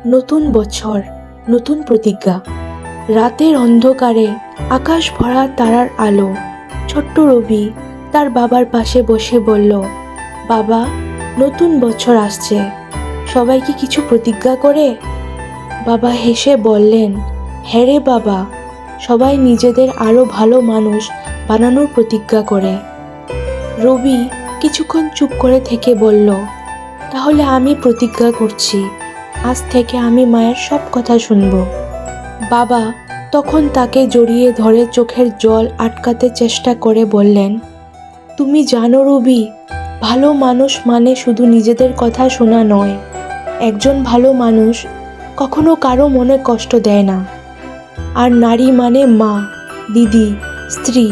নতুন বছর, নতুন প্রতিজ্ঞা। রাতের অন্ধকারে আকাশ ভরা তারার আলো। ছোট্ট রবি তার বাবার পাশে বসে বলল, বাবা, নতুন বছর আসছে, সবাই কি কিছু প্রতিজ্ঞা করে? বাবা হেসে বললেন, হ্যাঁ রে বাবা, সবাই নিজেদের আরও ভালো মানুষ বানানোর প্রতিজ্ঞা করে। রবি কিছুক্ষণ চুপ করে থেকে বলল, তাহলে আমি প্রতিজ্ঞা করছি, আজ থেকে আমি মায়ের সব কথা শুনব। বাবা তখন তাকে জড়িয়ে ধরে চোখের জল আটকাতে চেষ্টা করে বললেন, তুমি জানো রবি, ভালো মানুষ মানে শুধু নিজেদের কথা শোনা নয়। একজন ভালো মানুষ কখনো কারো মনে কষ্ট দেয় না। আর নারী মানে মা, দিদি, স্ত্রী,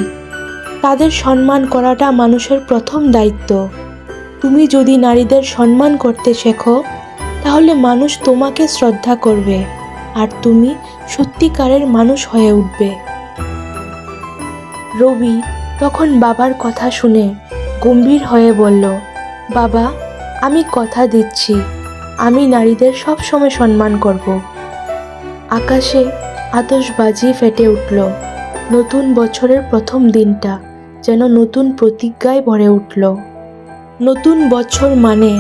তাদের সম্মান করাটা মানুষের প্রথম দায়িত্ব। তুমি যদি নারীদের সম্মান করতে শেখো, তাহলে মানুষ তোমাকে শ্রদ্ধা করবে আর তুমি সত্যিকারের মানুষ হয়ে উঠবে। রবি তখন বাবার কথা শুনে গম্ভীর হয়ে বলল, বাবা, আমি কথা দিচ্ছি, আমি নারীদের সব সময় সম্মান করব। আকাশে আতশবাজি ফেটে উঠল। নতুন বছরের প্রথম দিনটা যেন নতুন প্রতিজ্ঞায় ভরে উঠল। নতুন বছর মানে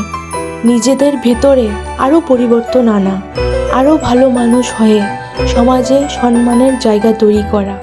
নিজেদের ভেতরে আরও পরিবর্তন আনা, আরও ভালো মানুষ হয়ে সমাজে সম্মানের জায়গা তৈরি করা।